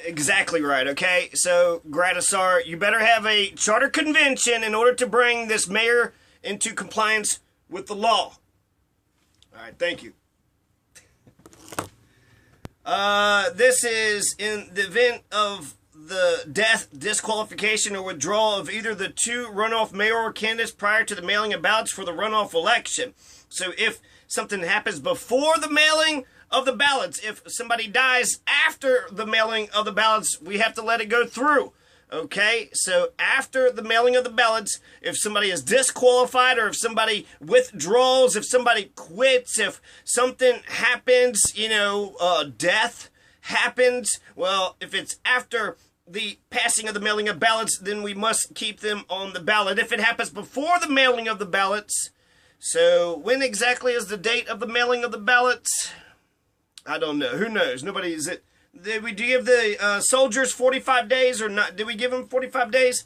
Exactly right, okay? So, Gratisar, you better have a charter convention in order to bring this mayor into compliance with the law. Alright, thank you. This is in the event of the death, disqualification, or withdrawal of either the two runoff mayoral candidates prior to the mailing of ballots for the runoff election. So if something happens before the mailing of the ballots, if somebody dies after the mailing of the ballots, we have to let it go through. Okay, so after the mailing of the ballots, if somebody is disqualified or if somebody withdraws, if somebody quits, if something happens, death happens, well, if it's after the passing of the mailing of ballots, then we must keep them on the ballot. If it happens before the mailing of the ballots, so when exactly is the date of the mailing of the ballots? I don't know. Who knows? Nobody is it. Did we give the soldiers 45 days or not? Did we give them 45 days?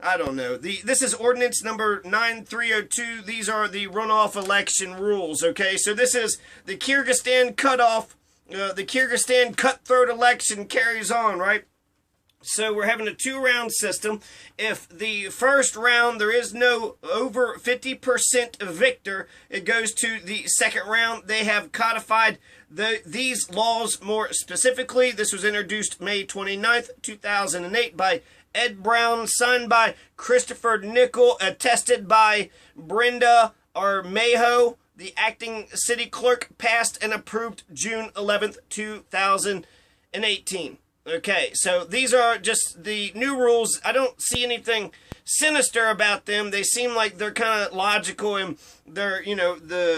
I don't know. This is ordinance number 9302. These are the runoff election rules, okay? So this is the Kyrgyzstan cutoff. The Kyrgyzstan cutthroat election carries on, right? So we're having a 2-round system. If the first round there is no over 50% victor, it goes to the second round. They have codified these laws more specifically. This was introduced May 29th, 2008 by Ed Brown, signed by Christopher Nickel, attested by Brenda Armejo, the acting city clerk, passed and approved June 11th, 2018. Okay, so these are just the new rules. I don't see anything sinister about them. They seem like they're kind of logical, and they're,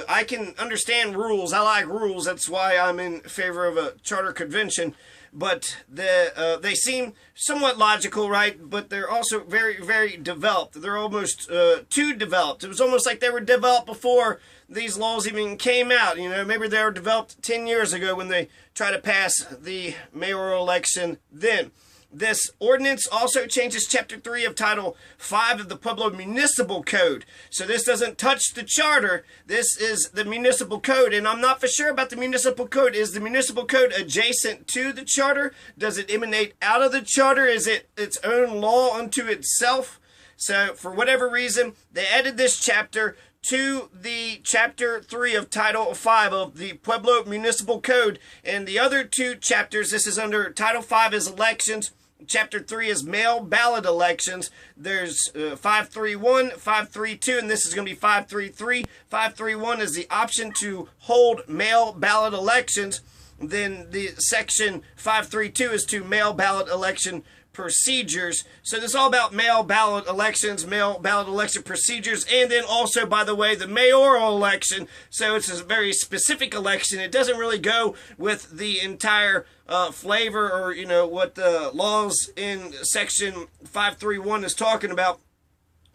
I can understand rules. I like rules. That's why I'm in favor of a charter convention. But they seem somewhat logical, right? But they're also very, very developed. They're almost too developed. It was almost like they were developed before these laws even came out. Maybe they were developed 10 years ago when they tried to pass the mayoral election then. This ordinance also changes Chapter 3 of Title 5 of the Pueblo Municipal Code. So this doesn't touch the charter. This is the municipal code. And I'm not for sure about the municipal code. Is the municipal code adjacent to the charter? Does it emanate out of the charter? Is it its own law unto itself? So for whatever reason, they added this chapter to the Chapter 3 of Title 5 of the Pueblo Municipal Code. And the other two chapters, this is under Title 5 is elections. Chapter 3 is mail ballot elections. There's 531, 532, and this is going to be 533. 531 is the option to hold mail ballot elections. Then the section 532 is to mail ballot election procedures. So this is all about mail ballot elections, mail ballot election procedures, and then also, by the way, the mayoral election. So it's a very specific election. It doesn't really go with the entire flavor or, what the laws in section 531 is talking about.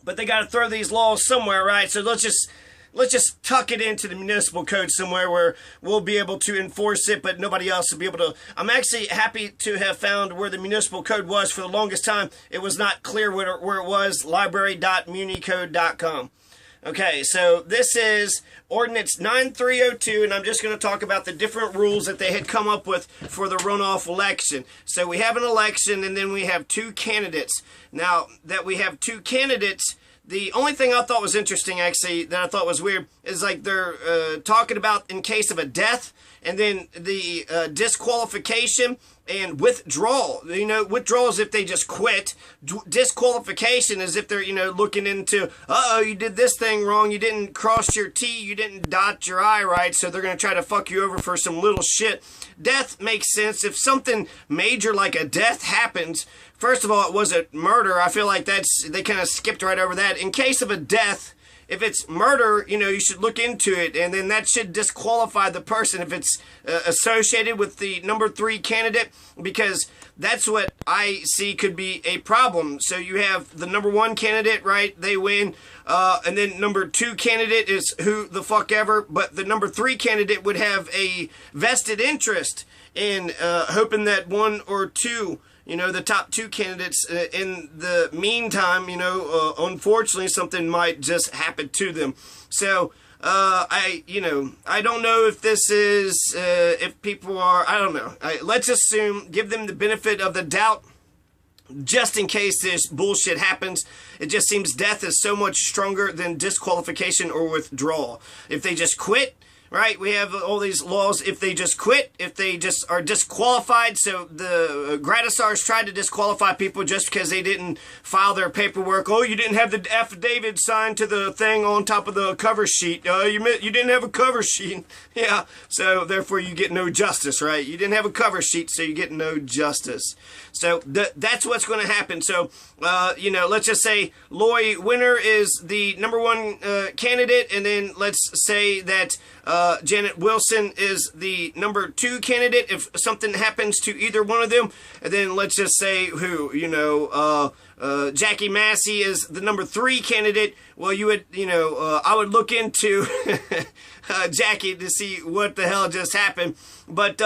But they got to throw these laws somewhere, right? So let's just tuck it into the municipal code somewhere where we'll be able to enforce it, but nobody else will be able to. I'm actually happy to have found where the municipal code was. For the longest time, it was not clear where it was, library.municode.com. Okay, so this is Ordinance 9302, and I'm just going to talk about the different rules that they had come up with for the runoff election. So we have an election, and then we have two candidates. Now that we have two candidates, the only thing I thought was interesting, actually, that I thought was weird, is like they're talking about in case of a death, and then the disqualification and withdrawal. Withdrawal is if they just quit. Disqualification is if they're, looking into, you did this thing wrong, you didn't cross your T, you didn't dot your I right, so they're going to try to fuck you over for some little shit. Death makes sense. If something major like a death happens, first of all, it was a murder. I feel like they kind of skipped right over that. In case of a death, if it's murder, you should look into it, and then that should disqualify the person if it's associated with the number 3 candidate, because that's what I see could be a problem. So you have the number 1 candidate, right? They win. And then number 2 candidate is who the fuck ever, but the number 3 candidate would have a vested interest in hoping that one or two, the top 2 candidates, in the meantime, unfortunately, something might just happen to them. So I don't know if this is, if people are, I don't know. Let's assume, give them the benefit of the doubt, just in case this bullshit happens. It just seems death is so much stronger than disqualification or withdrawal. If they just quit, right? We have all these laws. If they just quit, if they just are disqualified. So the Gradisars tried to disqualify people just because they didn't file their paperwork. Oh, you didn't have the affidavit signed to the thing on top of the cover sheet. You didn't have a cover sheet. Yeah. So therefore you get no justice, right? You didn't have a cover sheet, so you get no justice. So that's what's going to happen. So, let's just say Lori Winter is the #1 candidate, and then let's say that Janet Wilson is the #2 candidate. If something happens to either one of them, and then let's just say Jackie Massey is the #3 candidate. Well, you would, I would look into Jackie to see what the hell just happened. But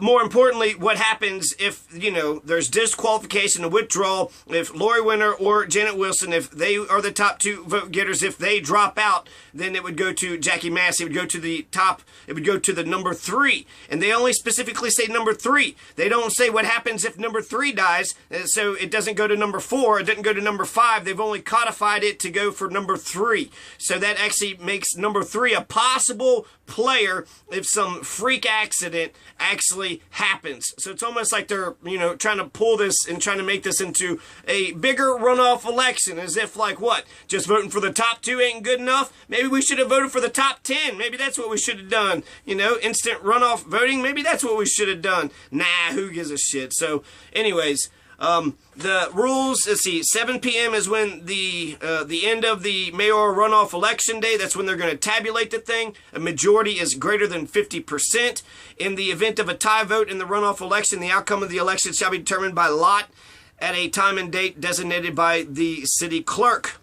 more importantly, what happens if, there's disqualification and withdrawal, if Lori Winter or Janet Wilson, if they are the top 2 vote getters, if they drop out, then it would go to Jackie Massey. It would go to the top, it would go to the #3. And they only specifically say #3. They don't say what happens if #3 dies, so it doesn't go to #4, it doesn't go to #5. They've only codified it to go for #3. So that actually makes #3 a possible player if some freak accident actually happens. So it's almost like they're, trying to pull this and trying to make this into a bigger runoff election, as if like, what, just voting for the top 2 ain't good enough? Maybe we should have voted for the top 10. Maybe that's what we should have done. Instant runoff voting. Maybe that's what we should have done. Nah, who gives a shit? So anyways, the rules, let's see, 7 p.m. is when the end of the mayoral runoff election day. That's when they're going to tabulate the thing. A majority is greater than 50%. In the event of a tie vote in the runoff election, the outcome of the election shall be determined by lot at a time and date designated by the city clerk.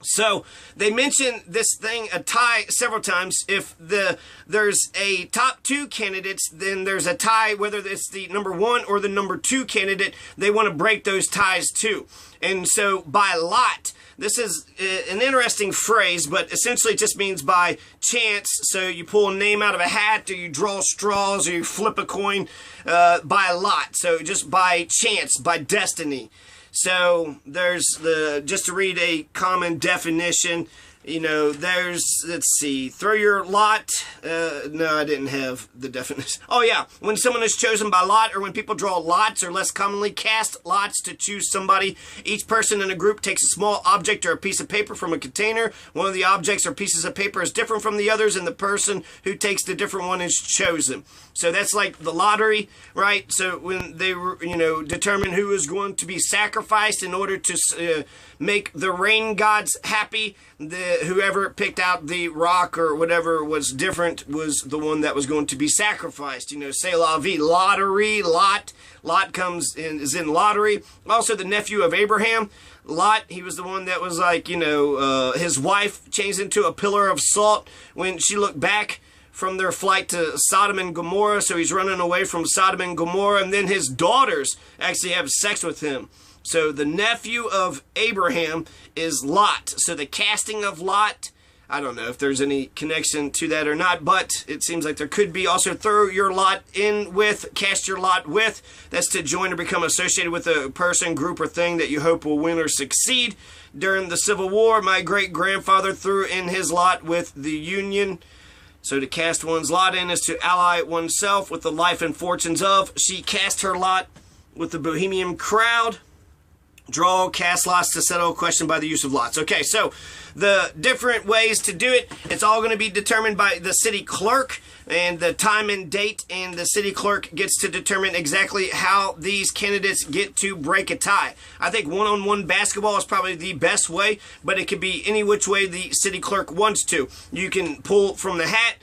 So they mention this thing, a tie, several times. If there's a top 2 candidates, then there's a tie, whether it's the #1 or the #2 candidate. They want to break those ties too. And so by lot, this is an interesting phrase, but essentially it just means by chance. So you pull a name out of a hat, or you draw straws, or you flip a coin by lot. So just by chance, by destiny. So there's just to read a common definition, there's, let's see, throw your lot. No, I didn't have the definition. Oh yeah, when someone is chosen by lot, or when people draw lots, or less commonly cast lots to choose somebody. Each person in a group takes a small object or a piece of paper from a container. One of the objects or pieces of paper is different from the others, and the person who takes the different one is chosen. So that's like the lottery, right? So when they determine who is going to be sacrificed in order to make the rain gods happy, whoever picked out the rock or whatever was different was the one that was going to be sacrificed. C'est la vie, lottery, lot comes in, is in lottery. Also the nephew of Abraham, Lot, he was the one that was like, his wife changed into a pillar of salt when she looked back from their flight to Sodom and Gomorrah. So he's running away from Sodom and Gomorrah, and then his daughters actually have sex with him. So the nephew of Abraham is Lot. So the casting of Lot, I don't know if there's any connection to that or not, but it seems like there could be. Also, throw your lot in with, cast your lot with. That's to join or become associated with a person, group, or thing that you hope will win or succeed. During the Civil War, my great-grandfather threw in his lot with the Union. So to cast one's lot in is to ally oneself with the life and fortunes of. She cast her lot with the Bohemian crowd. Draw, cast lots to settle a question by the use of lots. Okay, so the different ways to do it, it's all going to be determined by the city clerk and the time and date, and the city clerk gets to determine exactly how these candidates get to break a tie. I think one-on-one basketball is probably the best way, but it could be any which way the city clerk wants to. You can pull from the hat,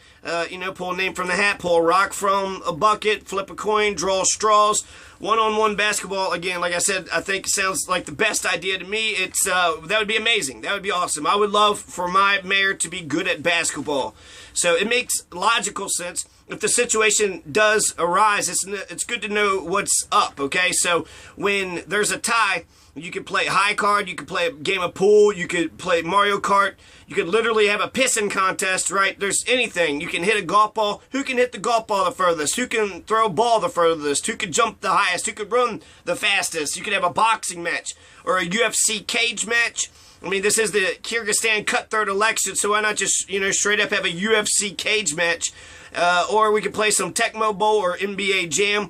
pull a name from the hat, pull a rock from a bucket, flip a coin, draw straws. One-on-one basketball, again, like I said, I think sounds like the best idea to me. It's that would be amazing. That would be awesome. I would love for my mayor to be good at basketball. So it makes logical sense. If the situation does arise, it's good to know what's up, okay? So when there's a tie, you can play high card, you can play a game of pool, you could play Mario Kart, you could literally have a pissing contest, right? There's anything. You can hit a golf ball. Who can hit the golf ball the furthest? Who can throw a ball the furthest? Who can jump the highest? Who could run the fastest? You could have a boxing match or a UFC cage match. I mean, this is the Kyrgyzstan Cutthroat election, so why not just, straight up have a UFC cage match? Or we could play some Tecmo Bowl or NBA Jam.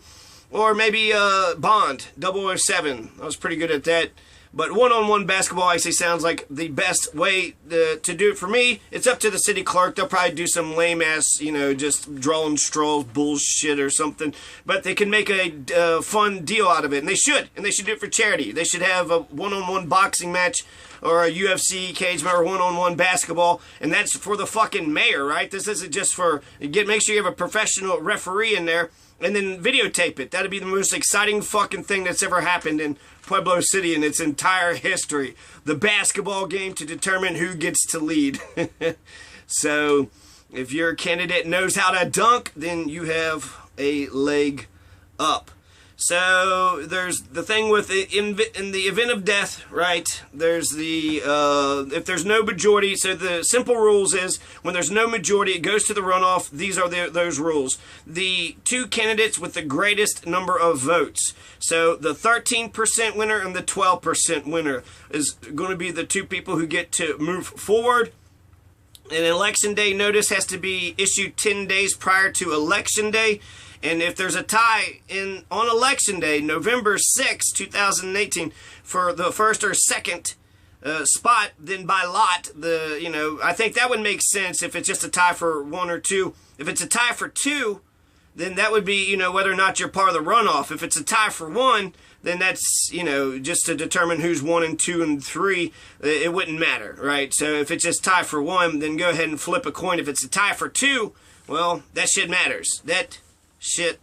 Or maybe Bond, 007. I was pretty good at that. But one-on-one basketball actually sounds like the best way to do it for me. It's up to the city clerk. They'll probably do some lame-ass, just drawing straws bullshit or something. But they can make a fun deal out of it. And they should. And they should do it for charity. They should have a one-on-one boxing match or a UFC cage match or one-on-one basketball. And that's for the fucking mayor, right? This isn't just for... Make sure you have a professional referee in there. And then videotape it. That'd be the most exciting fucking thing that's ever happened in Pueblo City in its entire history. The basketball game to determine who gets to lead. So, if your candidate knows how to dunk, then you have a leg up. So, there's the thing with in the event of death, right? There's the, if there's no majority, so the simple rules is, when there's no majority, it goes to the runoff. These are those rules. The two candidates with the greatest number of votes. So, the 13% winner and the 12% winner is going to be the two people who get to move forward. An election day notice has to be issued 10 days prior to election day. And if there's a tie on election day, November 6, 2018, for the first or second spot, then by lot, I think that would make sense if it's just a tie for one or two. If it's a tie for two, then that would be, whether or not you're part of the runoff. If it's a tie for one, then that's, just to determine who's 1 and 2 and 3, it wouldn't matter, right? So if it's just tie for one, then go ahead and flip a coin. If it's a tie for two, well, that shit matters. That shit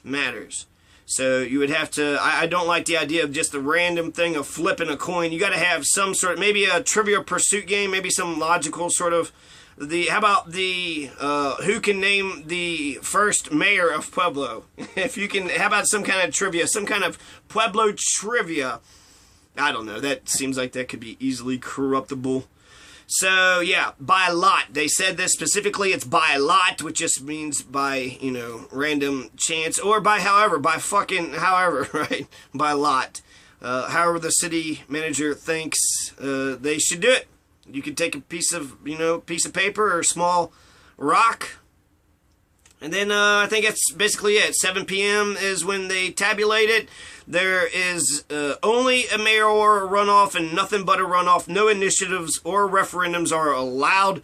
matters. So you would have to, I don't like the idea of just the random thing of flipping a coin. You got to have some sort of, maybe a Trivial Pursuit game, maybe some logical sort of, how about the, who can name the first mayor of Pueblo? If you can, how about some kind of trivia, some kind of Pueblo trivia? I don't know, that seems like that could be easily corruptible. So, yeah, by lot. They said this specifically, it's by lot, which just means by, random chance, or by however, right? By lot. However the city manager thinks they should do it. You could take a piece of paper or a small rock, and then I think that's basically it. 7 p.m. is when they tabulate it. There is only a mayoral runoff and nothing but a runoff. No initiatives or referendums are allowed.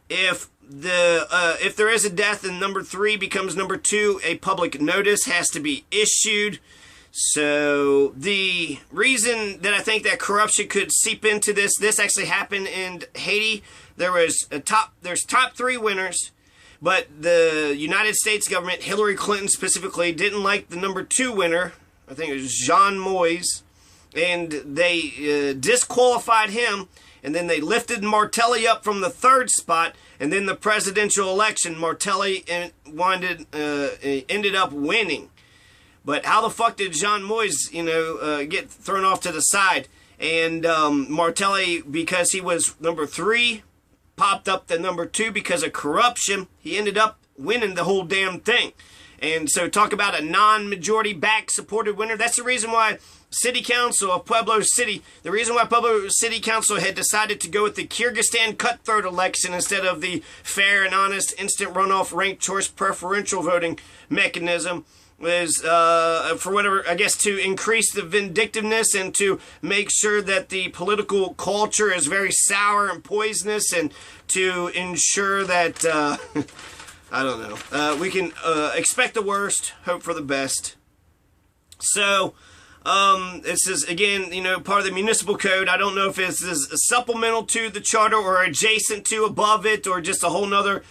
If there is a death and number 3 becomes number 2, a public notice has to be issued. So the reason that I think that corruption could seep into this actually happened in Haiti. There's top 3 winners. But the United States government, Hillary Clinton specifically, didn't like the number 2 winner. I think it was Jean Moise. And they disqualified him. And then they lifted Martelli up from the 3rd spot. And then the presidential election, Martelli ended up winning. But how the fuck did Jean Moise, get thrown off to the side? And Martelli, because he was number 3, popped up to number 2 because of corruption. He ended up winning the whole damn thing. And so talk about a non-majority back supported winner. That's the reason why City Council of Pueblo City, the reason why Pueblo City Council had decided to go with the Kyrgyzstan Cutthroat election instead of the fair and honest instant runoff ranked choice preferential voting mechanism was for whatever, I guess, to increase the vindictiveness and to make sure that the political culture is very sour and poisonous, and to ensure that, I don't know, we can expect the worst, hope for the best. So, this is, again, part of the municipal code. I don't know if this is supplemental to the charter or adjacent to, above it, or just a whole nother,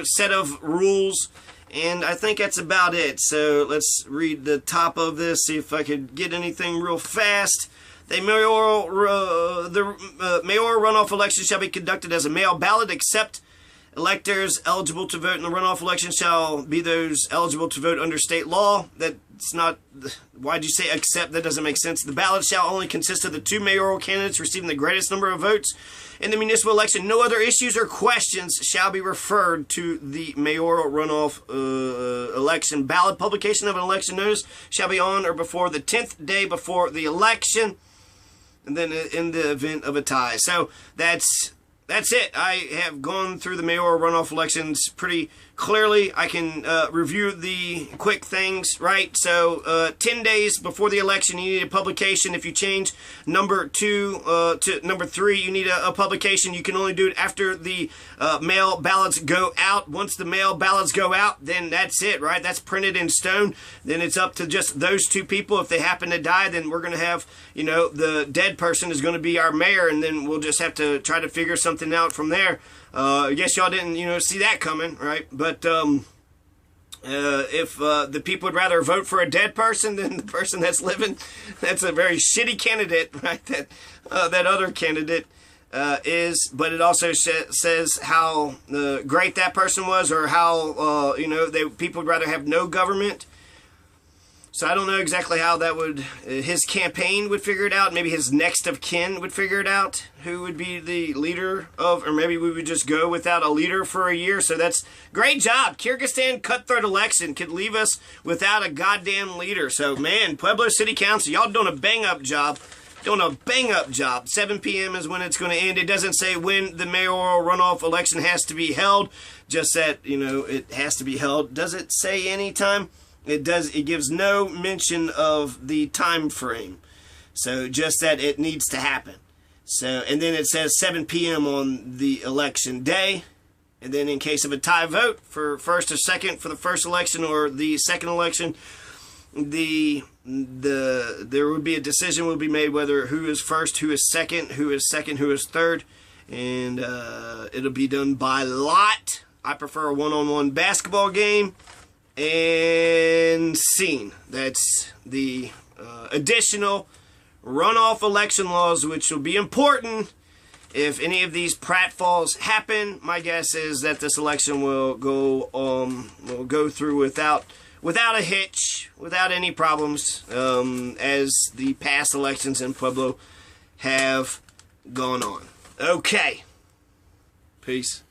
set of rules. And I think that's about it. So let's read the top of this, see if I could get anything real fast. The mayoral runoff election shall be conducted as a mail ballot, except Electors eligible to vote in the runoff election shall be those eligible to vote under state law. That's not, why'd you say except? That doesn't make sense. The ballot shall only consist of the 2 mayoral candidates receiving the greatest number of votes in the municipal election. No other issues or questions shall be referred to the mayoral runoff election. Ballot publication of an election notice shall be on or before the 10th day before the election, and then in the event of a tie. So that's it. I have gone through the mayoral runoff elections pretty clearly. I can review the quick things, right? So 10 days before the election, you need a publication. If you change number 2 to number 3, you need a publication. You can only do it after the mail ballots go out. Once the mail ballots go out, then that's it, right? That's printed in stone. Then it's up to just those 2 people. If they happen to die, then we're going to have, you know, the dead person is going to be our mayor, and then we'll just have to try to figure something out from there. I guess y'all didn't, see that coming, right? But if the people would rather vote for a dead person than the person that's living, that's a very shitty candidate, right? That other candidate is. But it also says how great that person was, or how people would rather have no government. So I don't know exactly how that would, his campaign would figure it out. Maybe his next of kin would figure it out, who would be the leader of, or maybe we would just go without a leader for a year. So that's great job. Kyrgyzstan Cutthroat election could leave us without a goddamn leader. So man, Pueblo City Council, y'all doing a bang up job. 7 p.m. is when it's going to end. It doesn't say when the mayoral runoff election has to be held, just that, it has to be held. Does it say any time? It does. It gives no mention of the time frame. So just that it needs to happen. So, and then it says 7 p.m. on the election day. And then in case of a tie vote for first or second for the first election or the second election, there would be a decision will be made whether who is first, who is second, who is third, and it'll be done by lot. I prefer a one-on-one basketball game. And scene. That's the additional runoff election laws, which will be important if any of these pratfalls happen. My guess is that this election will go through without a hitch, without any problems, as the past elections in Pueblo have gone on. Okay. Peace.